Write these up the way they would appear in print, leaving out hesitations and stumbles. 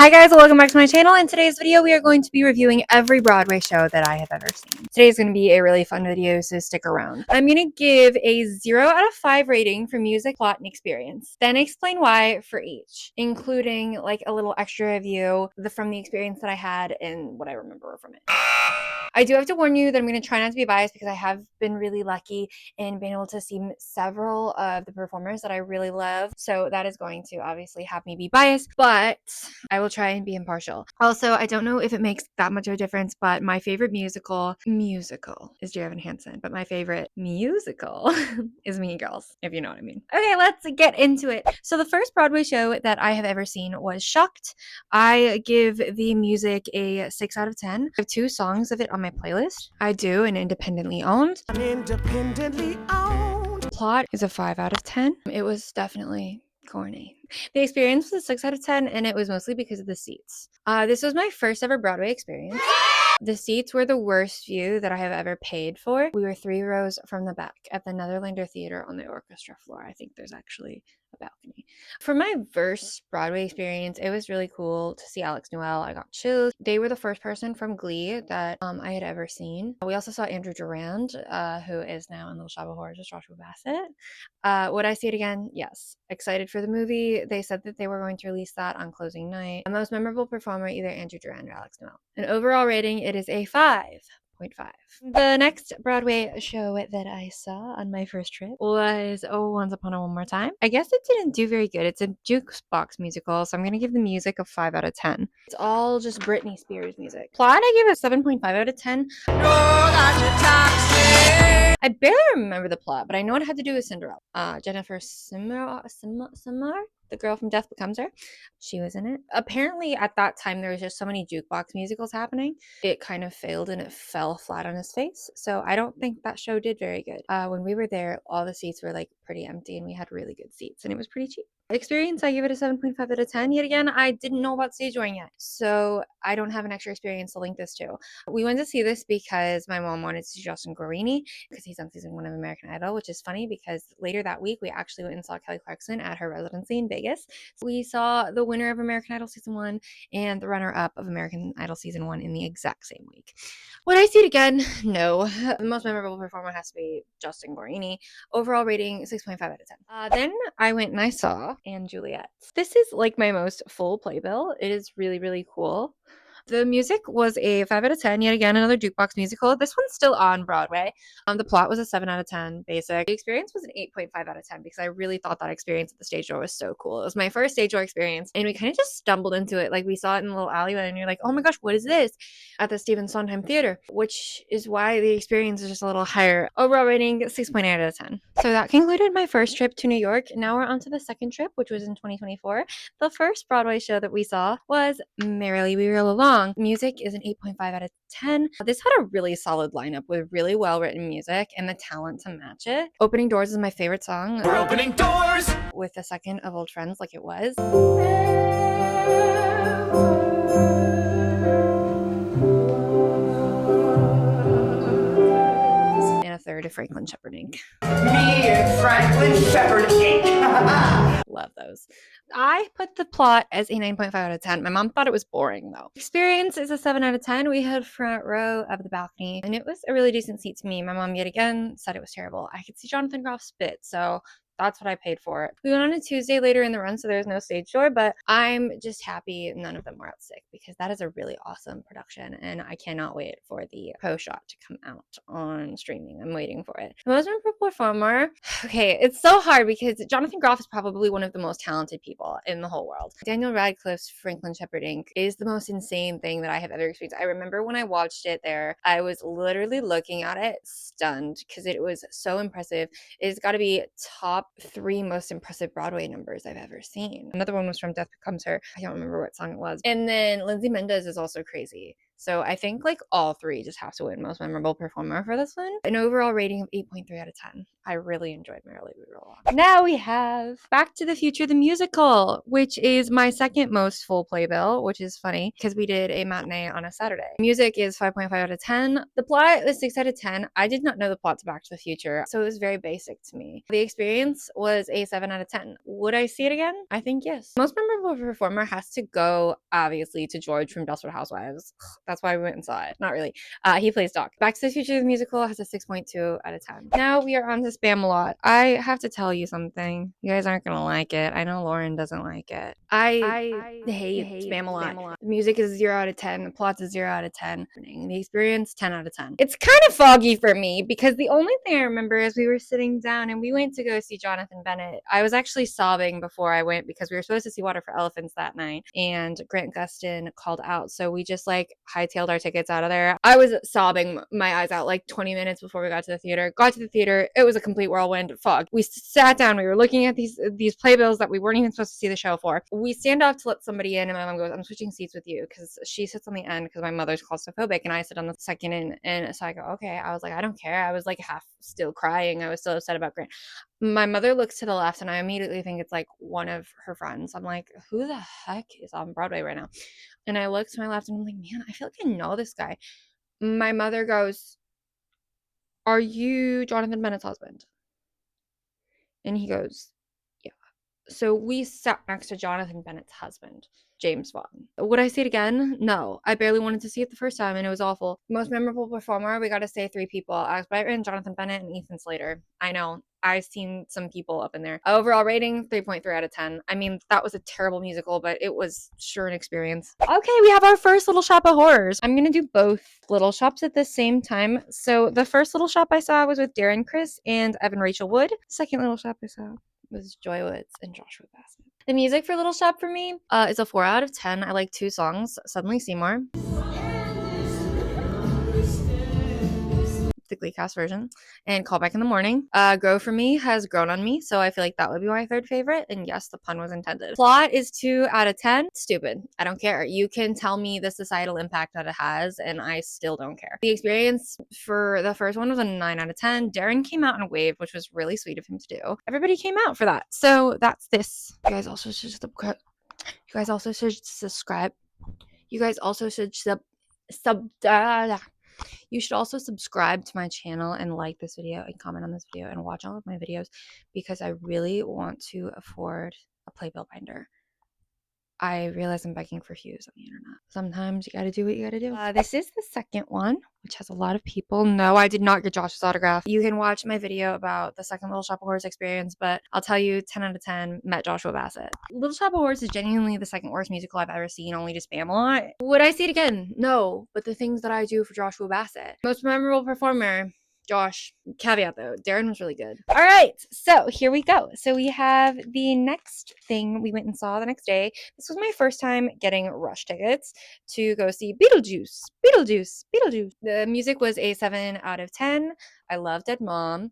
Hi guys, welcome back to my channel. In today's video, we are going to be reviewing every Broadway show that I have ever seen. Today's going to be a really fun video, so stick around. I'm going to give a 0 out of 5 rating for music, plot, and experience. Then explain why for each, including like a little extra review from the experience that I had and what I remember from it. I do have to warn you that I'm going to try not to be biased because I have been really lucky in being able to see several of the performers that I really love. So that is going to obviously have me be biased, but I will try and be impartial. Also, I don't know if it makes that much of a difference, but my favorite musical is Dear Evan Hansen, but my favorite musical is Mean Girls, if you know what I mean. Okay, let's get into it. So the first Broadway show that I have ever seen was Shocked. I give the music a 6 out of 10. I have 2 songs of it on my playlist. I do, and independently owned. Plot is a 5 out of 10. It was definitely corny. The experience was a 6 out of 10, and it was mostly because of the seats. This was my first ever Broadway experience. The seats were the worst view that I have ever paid for. We were 3 rows from the back at the Netherlander Theater on the orchestra floor. I think there's actually a balcony. For my first Broadway experience, it was really cool to see Alex Noel. I got chills. They were the first person from Glee that I had ever seen. We also saw Andrew Durand, who is now in Little Shop of Horrors with Joshua Bassett. Would I see it again? Yes. Excited for the movie. They said that they were going to release that on closing night. The most memorable performer, either Andrew Durand or Alex Noel. An overall rating, it is a 5.5. The next Broadway show that I saw on my first trip was Once Upon a One More Time. I guess it didn't do very good. It's a jukebox musical, so I'm going to give the music a 5 out of 10. It's all just Britney Spears music. Plot, I give it a 7.5 out of 10. I barely remember the plot, but I know it had to do with Cinderella. Jennifer Simar, the girl from Death Becomes Her, she was in it. Apparently, at that time, there was just so many jukebox musicals happening. It kind of failed and it fell flat on his face. So I don't think that show did very good. When we were there, all the seats were like pretty empty and we had really good seats and it was pretty cheap. Experience, I give it a 7.5 out of 10. Yet again, I didn't know about stage drawing yet, so I don't have an extra experience to link this to. We went to see this because my mom wanted to see Justin Guarini because he's on season 1 of American Idol, which is funny because later that week we actually went and saw Kelly Clarkson at her residency in Vegas. So we saw the winner of American Idol season 1 and the runner-up of American Idol season 1 in the exact same week. Would I see it again? No. The most memorable performer has to be Justin Guarini. Overall rating 6.5 out of 10. Then I went and I saw and Juliet. This is like my most full playbill. It is really, really cool. The music was a 5 out of 10. Yet again, another jukebox musical. This one's still on Broadway. The plot was a 7 out of 10 basic. The experience was an 8.5 out of 10 because I really thought that experience at the stage door was so cool. It was my first stage door experience and we kind of just stumbled into it. Like we saw it in a little alleyway and you're like, oh my gosh, what is this? At the Stephen Sondheim Theater, which is why the experience is just a little higher. Overall rating 6.8 out of 10. So that concluded my first trip to New York. Now we're on to the second trip, which was in 2024. The first Broadway show that we saw was Merrily We Roll Along. Music is an 8.5 out of 10. This had a really solid lineup with really well-written music and the talent to match it. Opening Doors is my favorite song. We're opening doors! With the second of Old Friends like it was. And a third of Franklin Shepherding. Me and Franklin Shepherding. Love those. I put the plot as a 9.5 out of 10. My mom thought it was boring though. Experience is a 7 out of 10. We had front row of the balcony and it was a really decent seat to me. My mom yet again said it was terrible. I could see Jonathan Groff spit, so that's what I paid for it. We went on a Tuesday later in the run, so there's no stage door, but I'm just happy none of them were out sick because that is a really awesome production and I cannot wait for the post shot to come out on streaming. I'm waiting for it. The most memorable performer, okay, it's so hard because Jonathan Groff is probably one of the most talented people in the whole world. Daniel Radcliffe's Franklin Shepherding is the most insane thing that I have ever experienced. I remember when I watched it there, I was literally looking at it stunned because it was so impressive. It's got to be top 3 most impressive Broadway numbers I've ever seen. Another one was from Death Becomes Her. I don't remember what song it was. And then Lindsay Mendez is also crazy. So I think like all three just have to win most memorable performer for this one. An overall rating of 8.3 out of 10. I really enjoyed Merrily We Roll On. Now we have Back to the Future the Musical, which is my second most full playbill, which is funny because we did a matinee on a Saturday. Music is 5.5 out of 10. The plot is 6 out of 10. I did not know the plot to Back to the Future, so it was very basic to me. The experience was a 7 out of 10. Would I see it again? I think yes. Most memorable performer has to go, obviously, to George from Desperate Housewives. That's why we went and saw it. Not really. He plays Doc. Back to the Future the Musical has a 6.2 out of 10. Now we are on to Spam-A-Lot. I have to tell you something. You guys aren't gonna like it. I know Lauren doesn't like it. I hate Spam-A-Lot. The music is 0 out of 10. The plot's a 0 out of 10. The experience, 10 out of 10. It's kind of foggy for me because the only thing I remember is we were sitting down and we went to go see Jonathan Bennett. I was actually sobbing before I went because we were supposed to see Water for Elephants that night and Grant Gustin called out. So we just like hightailed our tickets out of there. I was sobbing my eyes out like 20 minutes before we got to the theater. Got to the theater. It was a complete whirlwind fog. We sat down. We were looking at these playbills that we weren't even supposed to see the show for. We stand up to let somebody in and my mom goes, I'm switching seats with you because she sits on the end because my mother's claustrophobic and I sit on the second in. And so I go, okay. I was like, I don't care. I was like half still crying. I was still upset about Grant. My mother looks to the left and I immediately think it's like one of her friends. I'm like, who the heck is on Broadway right now? And I look to my left and I'm like, man, I feel like I know this guy. My mother goes, are you Jonathan Bennett's husband? And he goes, yeah. So we sat next to Jonathan Bennett's husband, James Vaughn. Would I see it again? No. I barely wanted to see it the first time and it was awful. Most memorable performer, we got to say 3 people. Alex Brightman, Jonathan Bennett, and Ethan Slater. I know. I've seen some people up in there. Overall rating, 3.3 out of 10. I mean, that was a terrible musical, but it was sure an experience. Okay, we have our first Little Shop of Horrors. I'm going to do both Little Shops at the same time. So the first Little Shop I saw was with Darren Criss and Evan Rachel Wood. Second Little Shop I saw was Joy Woods and Joshua Bassett. The music for Little Shop for me is a 4 out of 10. I like 2 songs, Suddenly Seymour, the Glee cast version, and Call Back in the Morning. Grow for me has grown on me, so I feel like that would be my third favorite. And yes, the pun was intended. Plot is 2 out of 10. Stupid. I don't care. You can tell me the societal impact that it has, and I still don't care. The experience for the first one was a 9 out of 10. Darren came out and waved, which was really sweet of him to do. Everybody came out for that. So that's this. You guys also should subscribe. You guys also should subscribe. You guys also should You should also subscribe to my channel and like this video and comment on this video and watch all of my videos because I really want to afford a playbill binder. I realize I'm begging for views on the internet. Sometimes you gotta do what you gotta do. This is the second one, which has a lot of people. No, I did not get Josh's autograph. You can watch my video about the second Little Shop of Horrors experience, but I'll tell you 10 out of 10 met Joshua Bassett. Little Shop of Horrors is genuinely the second worst musical I've ever seen, only to Spam-A-Lot. Would I see it again? No, but the things that I do for Joshua Bassett. Most memorable performer, Josh. Caveat though, Darren was really good. All right, so here we go. So we have the next thing we went and saw the next day. This was my first time getting rush tickets to go see Beetlejuice. The music was a 7 out of 10. I love Dead Mom.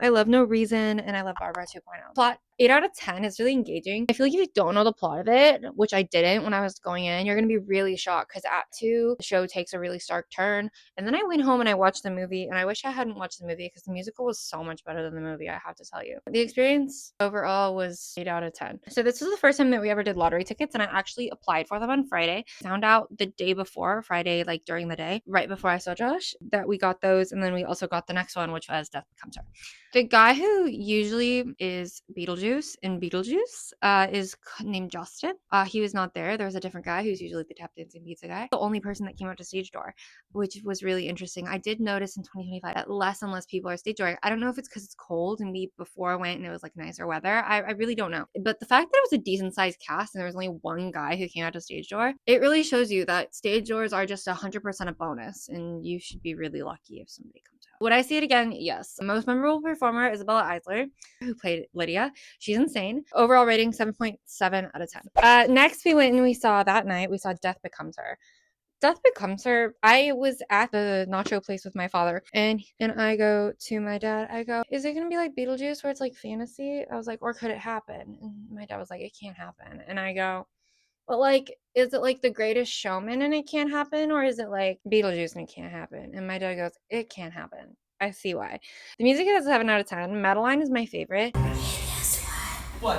I love No Reason, and I love Barbara 2.0. Plot, 8 out of 10 is really engaging. I feel like if you don't know the plot of it, which I didn't when I was going in, you're going to be really shocked because Act 2, the show takes a really stark turn. And then I went home and I watched the movie, and I wish I hadn't watched the movie because the musical was so much better than the movie, I have to tell you. The experience overall was 8 out of 10. So this was the first time that we ever did lottery tickets, and I actually applied for them on Friday. Found out the day before, Friday, like during the day, right before I saw Josh, that we got those, and then we also got the next one, which was Death Becomes Her. The guy who usually is Beetlejuice in Beetlejuice is named Justin. He was not there. There was a different guy who's usually the tap dancing pizza guy. The only person that came out to stage door, which was really interesting. I did notice in 2025 that less and less people are stage door. I don't know if it's because it's cold and before I went and it was like nicer weather. I really don't know. But the fact that it was a decent sized cast and there was only one guy who came out to stage door, it really shows you that stage doors are just 100% a bonus, and you should be really lucky if somebody comes out. Would I see it again? Yes. The most memorable performer, Isabella Eisler, who played Lydia. She's insane. Overall rating, 7.7 out of 10. Next, we went and we saw that night, we saw Death Becomes Her. Death Becomes Her, I was at the nacho place with my father, and I go to my dad, I go, is it gonna be like Beetlejuice where it's like fantasy? I was like, or could it happen? And my dad was like, it can't happen. And I go, but like, is it like The Greatest Showman and it can't happen, or is it like Beetlejuice and it can't happen? And my dad goes, it can't happen. I see why. The music is a 7 out of 10. Madeline is my favorite. What?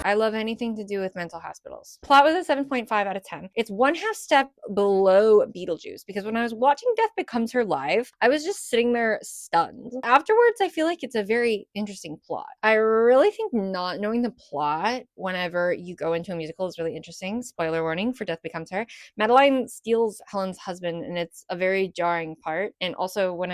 I love anything to do with mental hospitals. Plot was a 7.5 out of 10. It's one half step below Beetlejuice because when I was watching Death Becomes Her live, I was just sitting there stunned. Afterwards, I feel like it's a very interesting plot. I really think not knowing the plot whenever you go into a musical is really interesting. Spoiler warning for Death Becomes Her. Madeline steals Helen's husband, and it's a very jarring part. And also, when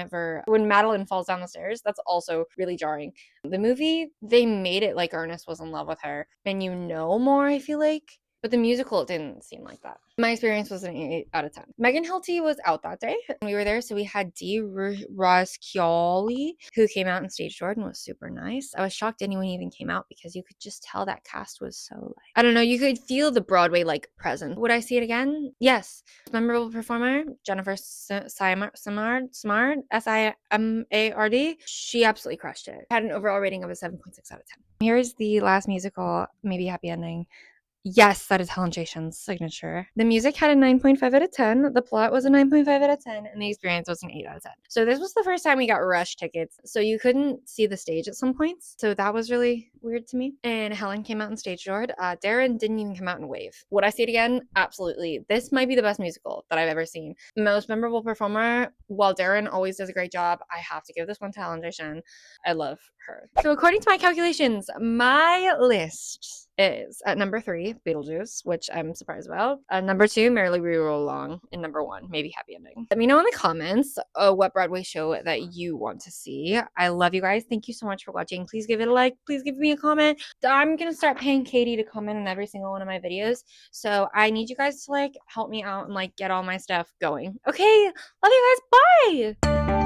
Madeline falls down the stairs, that's also really jarring. The movie, they made it like Ernest was in love with her, and you know more, I feel like. But the musical, it didn't seem like that. My experience was an 8 out of 10. Megan Hilty was out that day. We were there, so we had Dee Roscioli, who came out and staged Jordan, was super nice. I was shocked anyone even came out because you could just tell that cast was so like, I don't know, you could feel the Broadway like presence. Would I see it again? Yes. Memorable performer, Jennifer Simard, Simard. She absolutely crushed it. Had an overall rating of a 7.6 out of 10. Here's the last musical, maybe happy ending. Yes, that is Helen Jason's signature. The music had a 9.5 out of 10. The plot was a 9.5 out of 10. And the experience was an 8 out of 10. So this was the first time we got rush tickets. So you couldn't see the stage at some points. So that was really weird to me. And Helen came out and stage doored. Darren didn't even come out and wave. Would I see it again? Absolutely. This might be the best musical that I've ever seen. Most memorable performer, while Darren always does a great job, I have to give this one to Helen Jason. I love her. So according to my calculations, my list is at number 3, Beetlejuice, which I'm surprised about. Number 2, Merrily We Roll Along. And number 1, maybe Happy Ending. Let me know in the comments what Broadway show that you want to see. I love you guys. Thank you so much for watching. Please give it a like. Please give me a comment. I'm going to start paying Katie to comment on every single one of my videos. So I need you guys to like help me out and like get all my stuff going. Okay, love you guys. Bye.